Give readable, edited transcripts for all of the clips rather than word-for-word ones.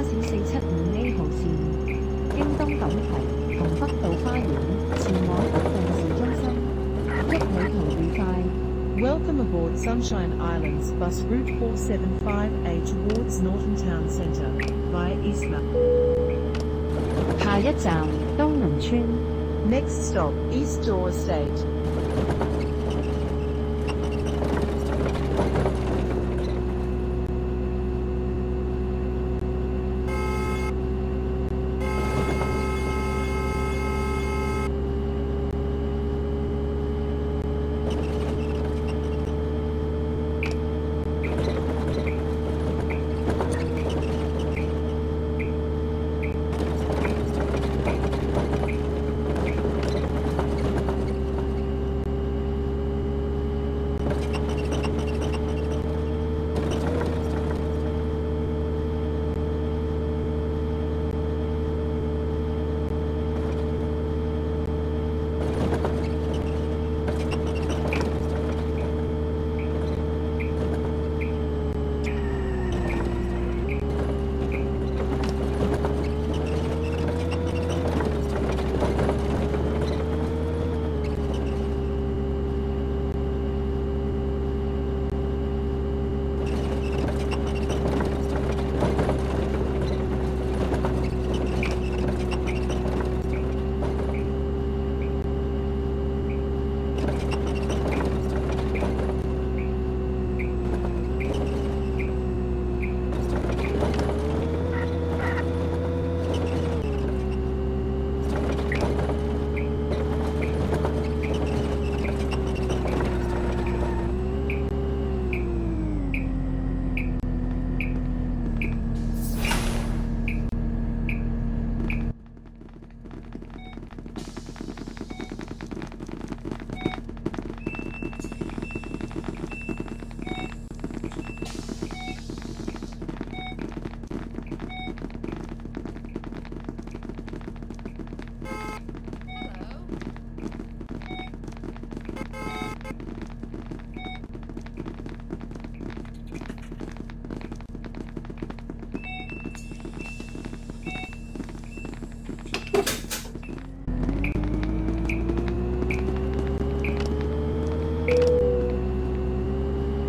巴士475A 號線，經東錦堤同北道花園前往北碇市中心。祝旅途愉快。Welcome aboard Sunshine Islands bus route 475A towards Norton Town Centre via Eastma. 下一站東寧村。Next stop, East Door Estate.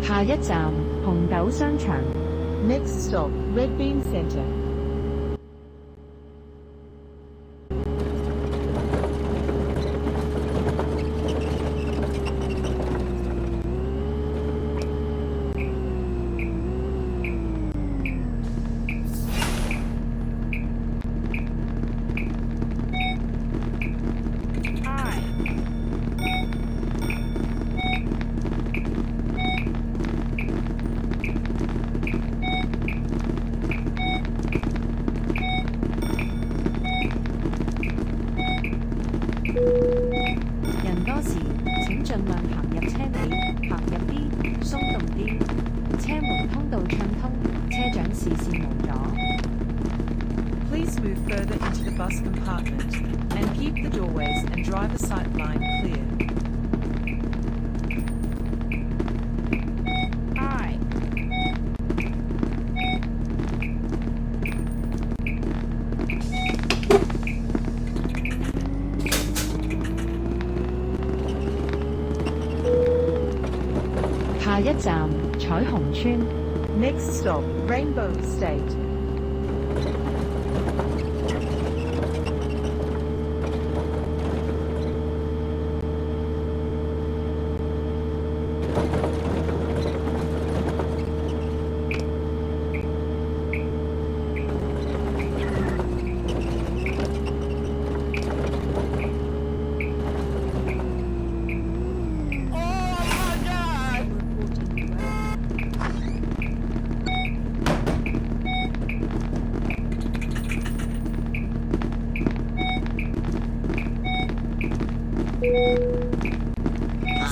下一站紅豆商場。Next stop, Red Bean Centre. 人多時請盡量行入車尾，行入啲，鬆動啲，車門通道暢通，車長視線無阻。Please move further into the bus compartment and keep the doorways and driver sight line clear. I 下一站彩虹村。Next stop, Rainbow Estate.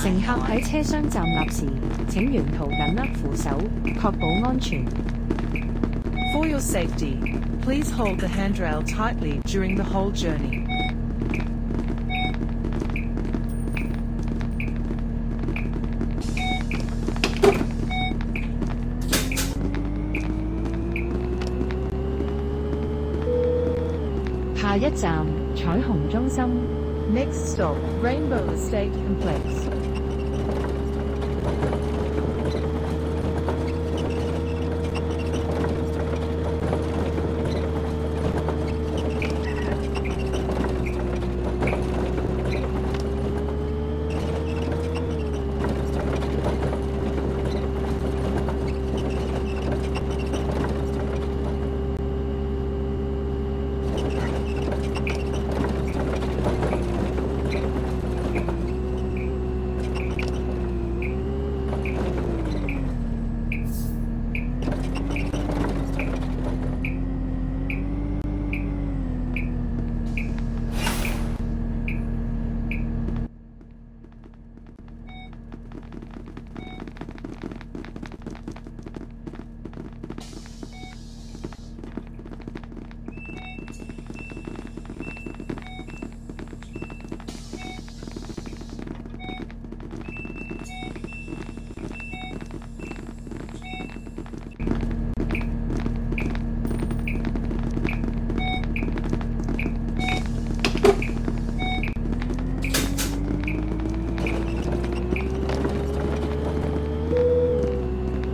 乘客喺車廂站立時，請沿途緊握扶手，確保安全。For your safety, please hold the handrail tightly during the whole journey. 一站彩虹中心。 Next stop, Rainbow Estate Complex.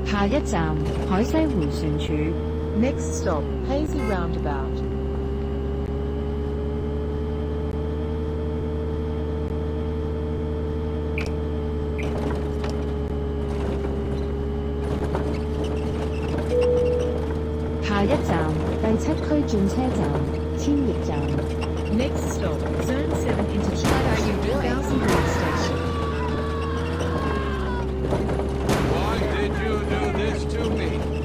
下一站海西迴旋處。 Next stop, Hazy Roundabout. 下一站第七區轉車站千葉站。 Next stop, Zone 7 Interchange, Thousand Road Station. Why did you do this to me?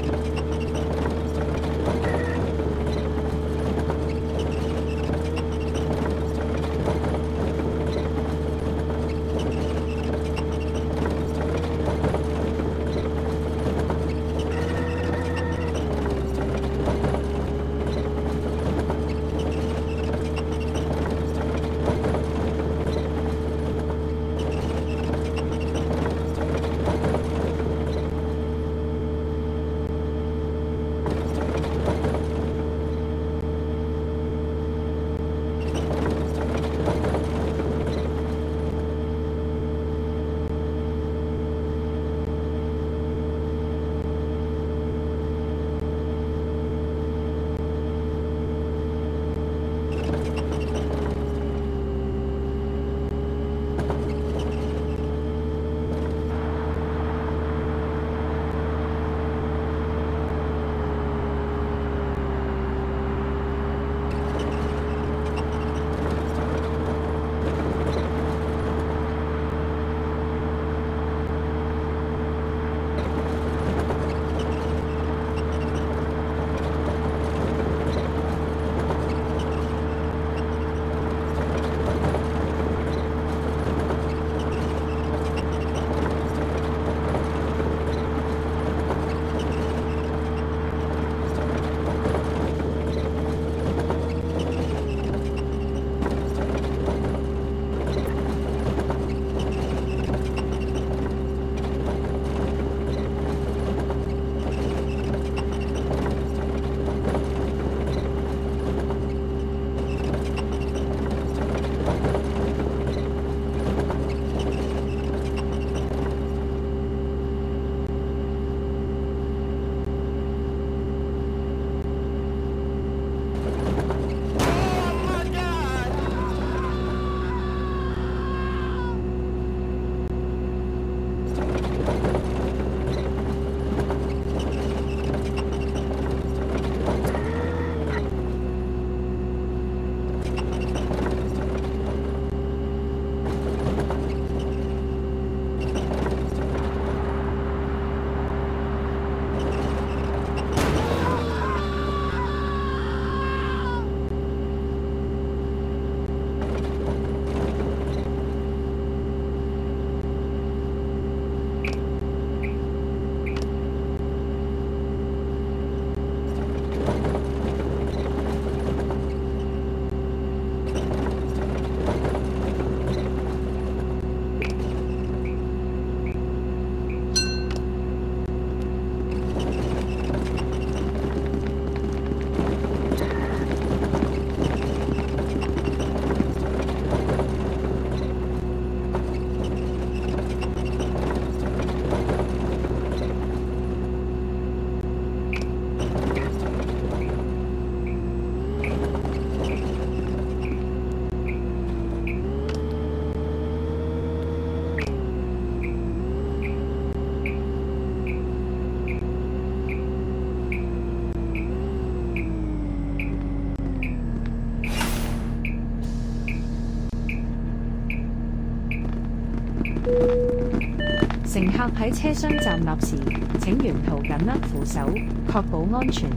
乘客喺車廂站立時，請沿途緊握扶手，確保安全。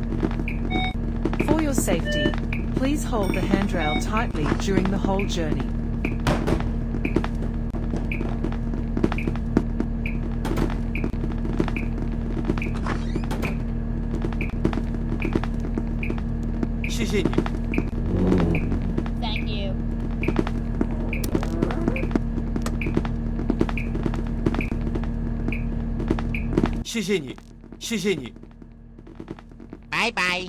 For your safety, please hold the handrail tightly during the whole journey. 谢谢你。 Thank you. 谢谢你，谢谢你。拜拜。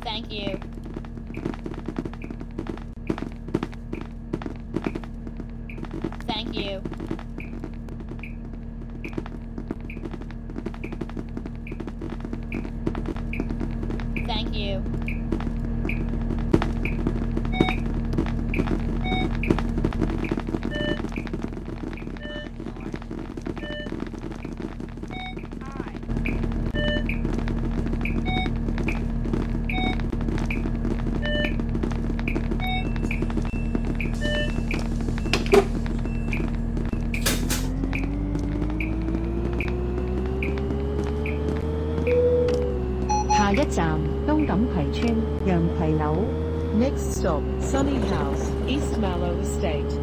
Thank you. Thank you. Thank you. Hi. 下一站東錦葵村洋葵樓。 Next stop, Sunny House, East Mallow Estate.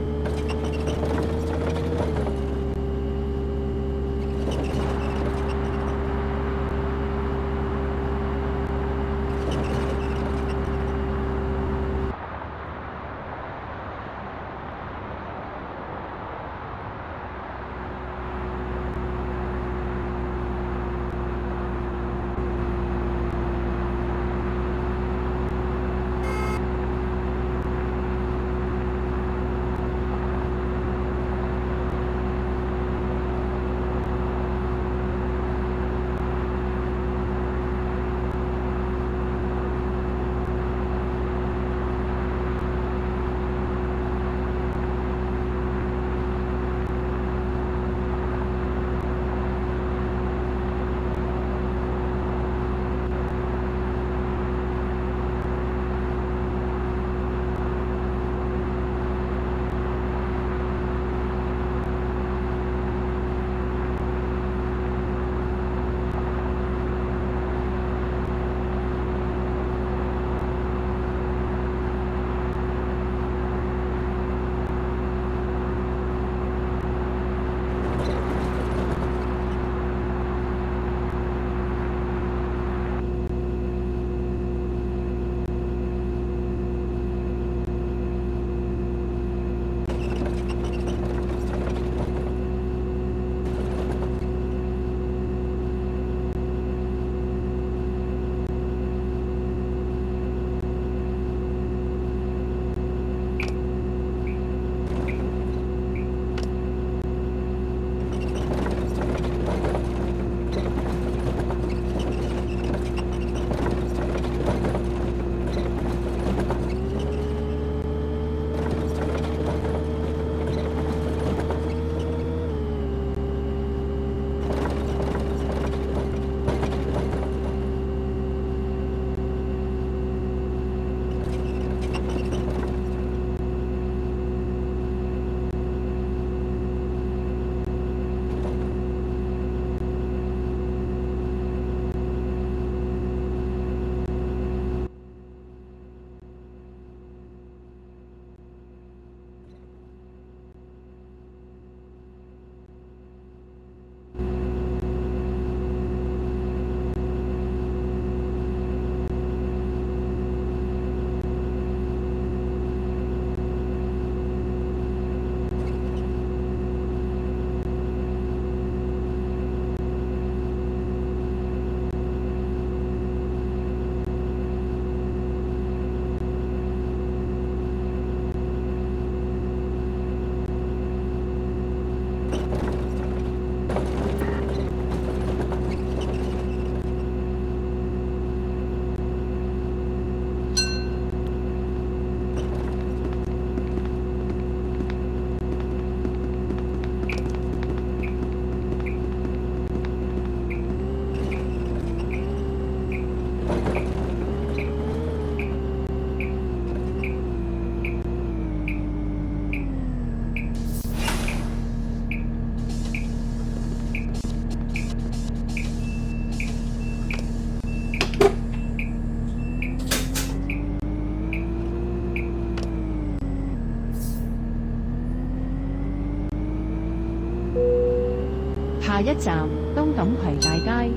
下一站東錦葵大街。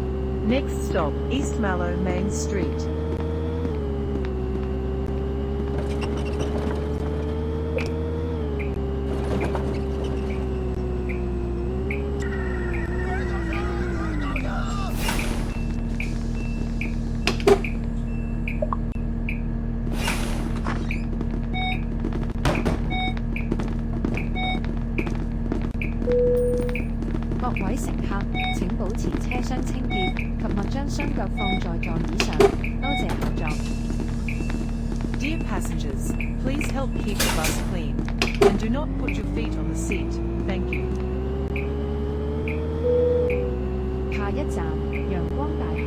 Next stop, East Mallow Main Street.各位乘客，請保持車廂清潔及勿將雙腳放在座椅上，多謝合作。 Dear passengers, please help keep the bus clean. And do not put your feet on the seat. Thank you. 下一站陽光大學。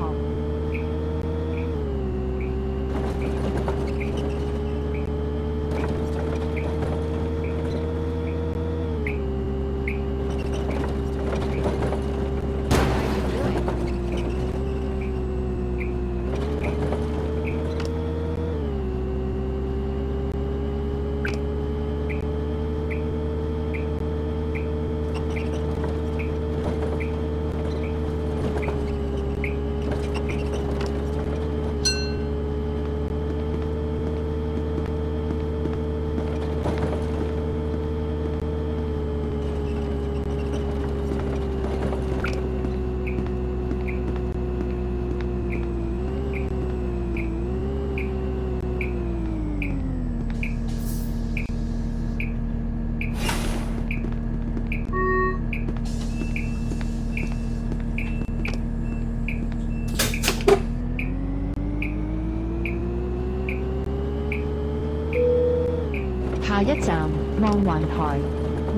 下一站望環台。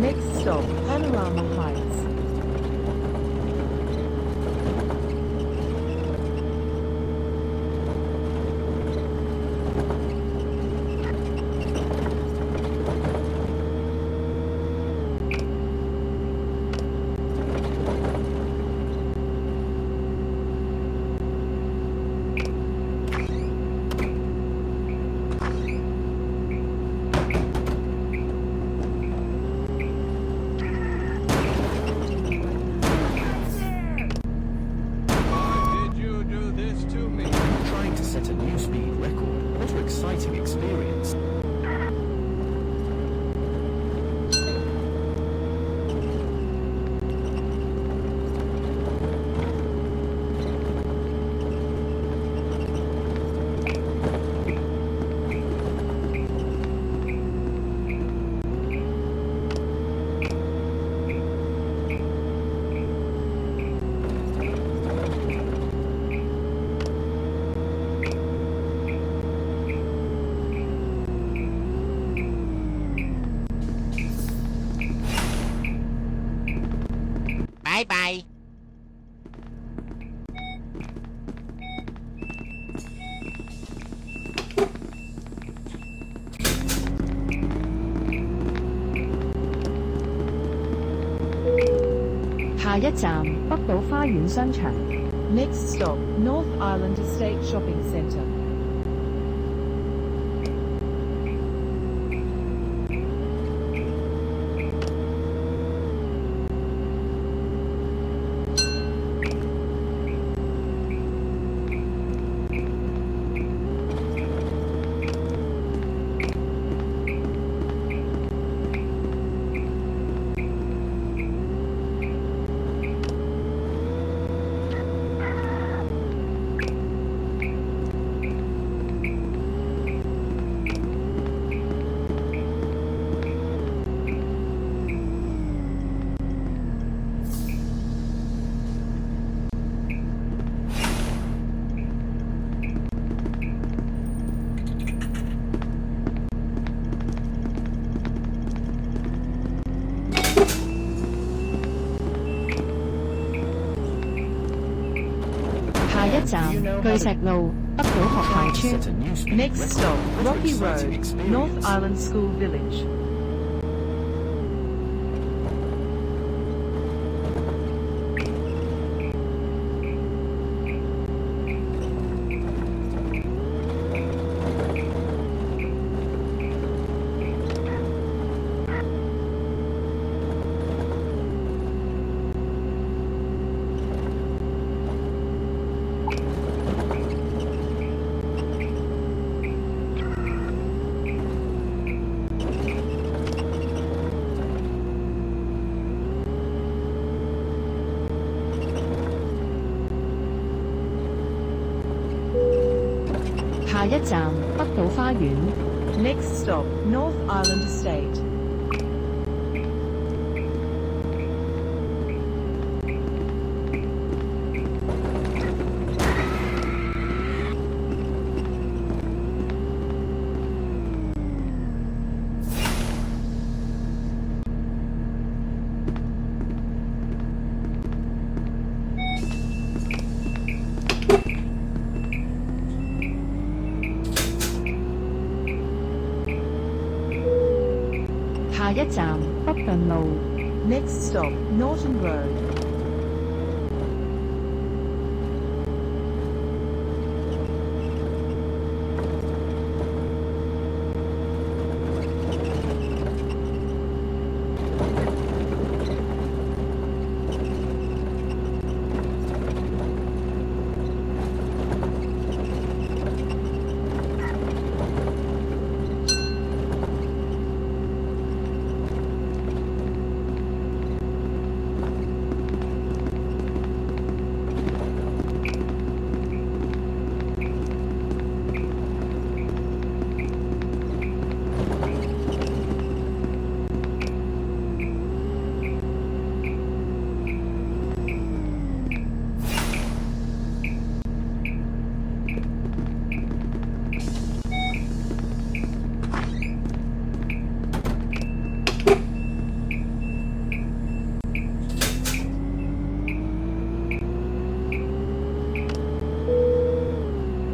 Next stop, Panorama Heights. Why did you do this to me? Trying to set a new speed record. What an exciting experience. Bye bye. 下一站北島花園商場。 Next stop, North Island Estate Shopping Centre.下一站巨石路北島學牌 Trying to 村。 set a new speed Next record. stop, What an Rocky exciting Road, experience. North Island School Village. 下一站北島花園。Next stop, North Island Estate.下一站北頓路。Next stop, Norton Road.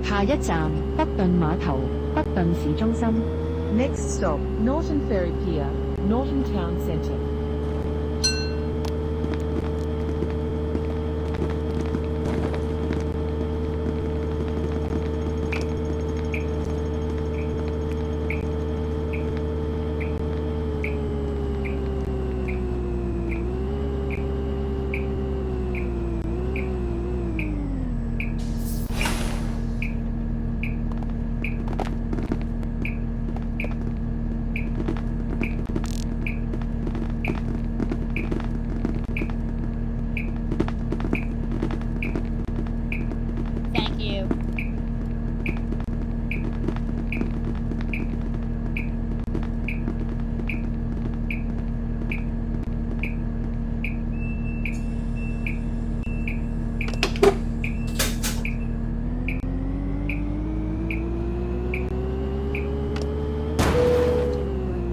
下一站北頓碼頭，北頓市中心。Next stop, Norton Ferry Pier, Norton Town Centre. Thank you. Thank you.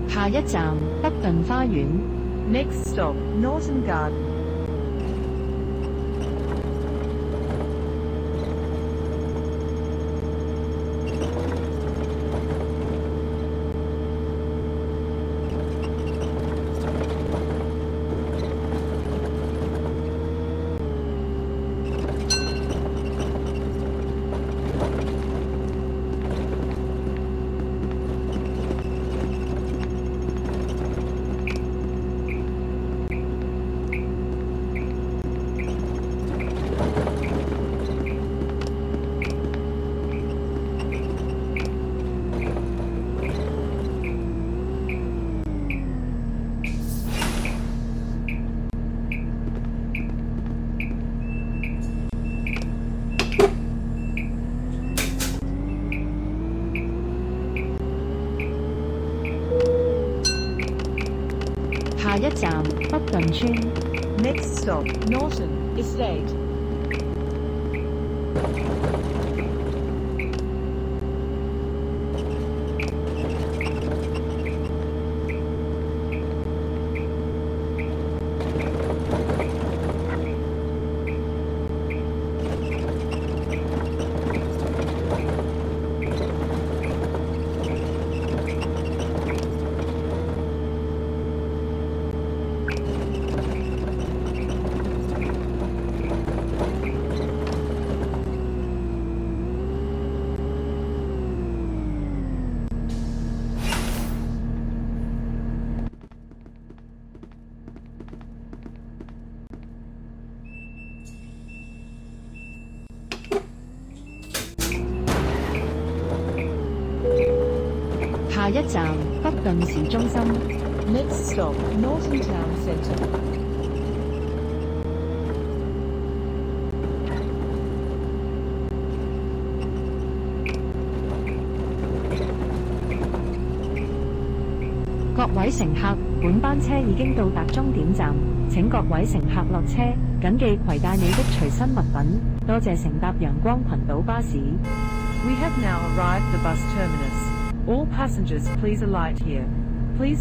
下一站北頓花園。Next stop, Norton Garden.下一站北頓村。Next stop, Norton Estate.下一站北頓市中心。Next stop, Norton Town Centre. 位乘客，本班車已經到達終點站，請各位乘客落車，謹記攜帶你的隨身物品。多謝乘搭陽光群島巴士。We have now arrived at the bus terminus. All passengers please alight here. Please